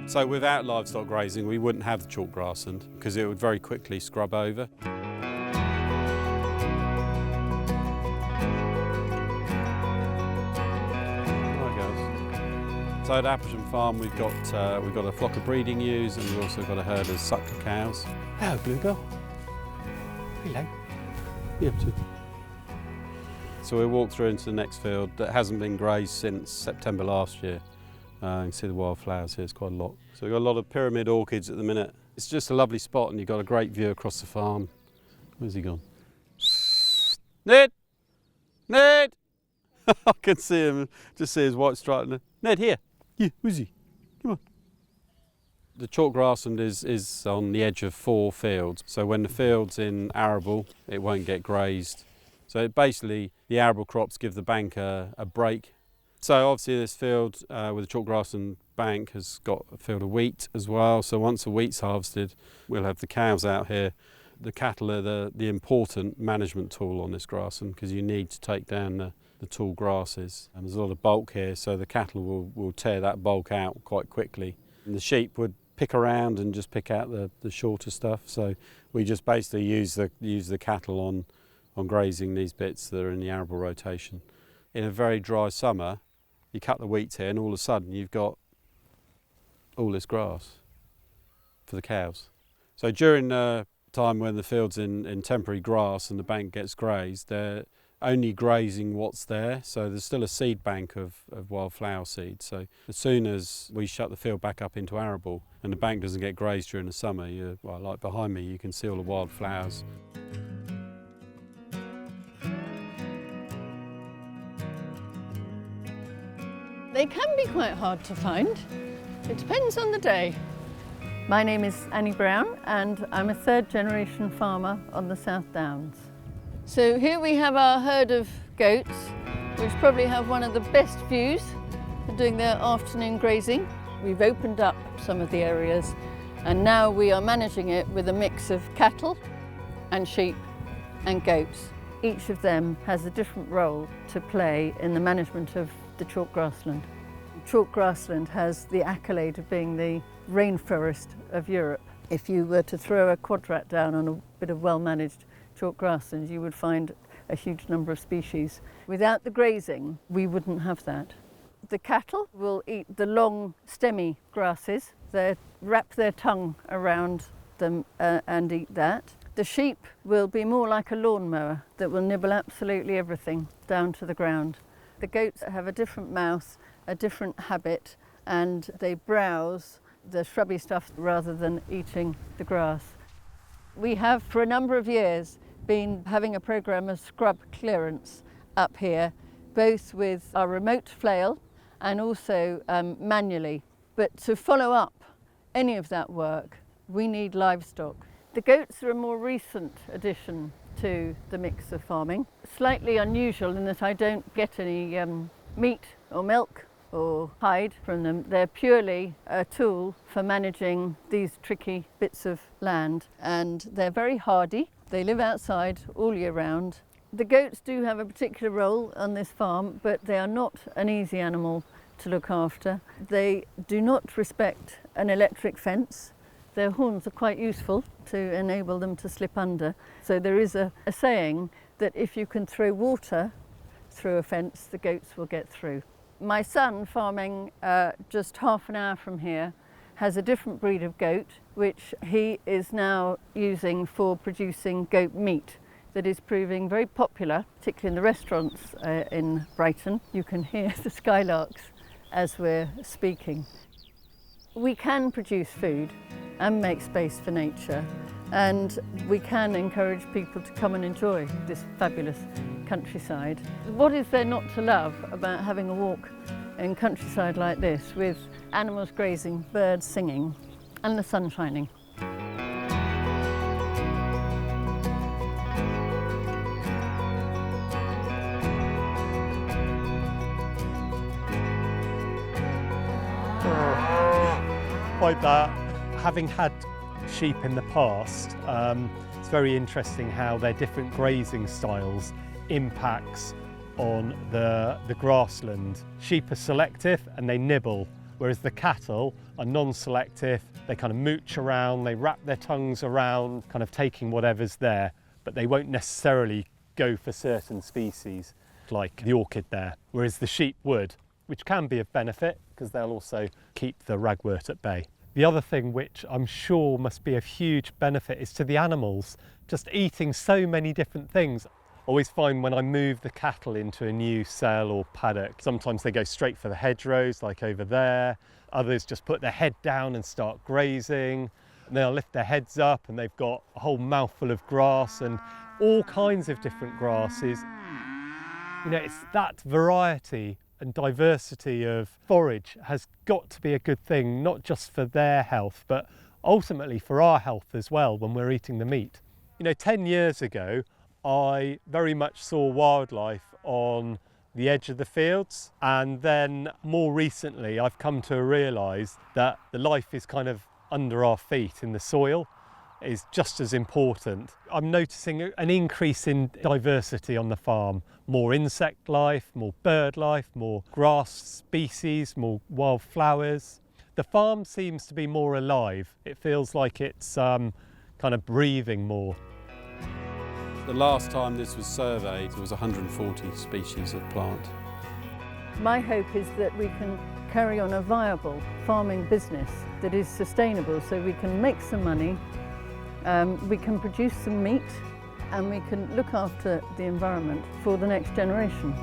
So without livestock grazing, we wouldn't have the chalk grassland because it would very quickly scrub over. So at Appleton Farm we've got a flock of breeding ewes and we've also got a herd of suckler cows. Hello, Bluebell. Hello. You up to? So we'll walk through into the next field that hasn't been grazed since September last year. You can see the wildflowers here, it's quite a lot. So we've got a lot of pyramid orchids at the minute. It's just a lovely spot and you've got a great view across the farm. Where's he gone? Ned! Ned! I can see him, just see his white stripe. Ned, here! Yeah, where's he? Come on. The chalk grassland is on the edge of 4 fields. So when the field's in arable, it won't get grazed. So basically, the arable crops give the bank a break. So obviously this field with the chalk grassland bank has got a field of wheat as well. So once the wheat's harvested, we'll have the cows out here. The cattle are the important management tool on this grassland because you need to take down the tall grasses. And there's a lot of bulk here, so the cattle will tear that bulk out quite quickly. And the sheep would pick around and just pick out the shorter stuff. So we just basically use the cattle on grazing these bits that are in the arable rotation. In a very dry summer, you cut the wheat here and all of a sudden you've got all this grass for the cows. So during the time when the field's in temporary grass and the bank gets grazed, they're only grazing what's there, so there's still a seed bank of wildflower seeds. So as soon as we shut the field back up into arable and the bank doesn't get grazed during the summer, like behind me, you can see all the wildflowers. They can be quite hard to find. It depends on the day. My name is Annie Brown and I'm a 3rd generation farmer on the South Downs. So here we have our herd of goats, which probably have one of the best views. They're doing their afternoon grazing. We've opened up some of the areas and now we are managing it with a mix of cattle and sheep and goats. Each of them has a different role to play in the management of the chalk grassland. Chalk grassland has the accolade of being the rainforest of Europe. If you were to throw a quadrat down on a bit of well-managed chalk grassland, you would find a huge number of species. Without the grazing, we wouldn't have that. The cattle will eat the long stemmy grasses. They wrap their tongue around them and eat that. The sheep will be more like a lawnmower that will nibble absolutely everything down to the ground. The goats have a different mouth, a different habit, and they browse the shrubby stuff rather than eating the grass. We have for a number of years been having a programme of scrub clearance up here, both with our remote flail and also manually. But to follow up any of that work, we need livestock. The goats are a more recent addition to the mix of farming. Slightly unusual in that I don't get any meat or milk or hide from them. They're purely a tool for managing these tricky bits of land, and they're very hardy. They live outside all year round. The goats do have a particular role on this farm, but they are not an easy animal to look after. They do not respect an electric fence. Their horns are quite useful to enable them to slip under. So there is a saying that if you can throw water through a fence, the goats will get through. My son, farming just half an hour from here, has a different breed of goat, which he is now using for producing goat meat that is proving very popular, particularly in the restaurants in Brighton. You can hear the skylarks as we're speaking. We can produce food and make space for nature, and we can encourage people to come and enjoy this fabulous countryside. What is there not to love about having a walk in countryside like this with animals grazing, birds singing and the sun shining? Like that, having had sheep in the past, it's very interesting how their different grazing styles impacts on the grassland. Sheep are selective and they nibble whereas the cattle are non-selective. They kind of mooch around, they wrap their tongues around, kind of taking whatever's there, but they won't necessarily go for certain species like the orchid there, whereas the sheep would, which can be of benefit because they'll also keep the ragwort at bay. The other thing which I'm sure must be of huge benefit is to the animals, just eating so many different things. I always find when I move the cattle into a new cell or paddock, sometimes they go straight for the hedgerows, like over there. Others just put their head down and start grazing. And they'll lift their heads up and they've got a whole mouthful of grass and all kinds of different grasses. You know, it's that variety and diversity of forage has got to be a good thing, not just for their health, but ultimately for our health as well when we're eating the meat. You know, 10 years ago, I very much saw wildlife on the edge of the fields, and then more recently I've come to realise that the life is kind of under our feet in the soil is just as important. I'm noticing an increase in diversity on the farm. More insect life, more bird life, more grass species, more wildflowers. The farm seems to be more alive. It feels like it's kind of breathing more. The last time this was surveyed, there was 140 species of plant. My hope is that we can carry on a viable farming business that is sustainable, so we can make some money, we can produce some meat, and we can look after the environment for the next generation.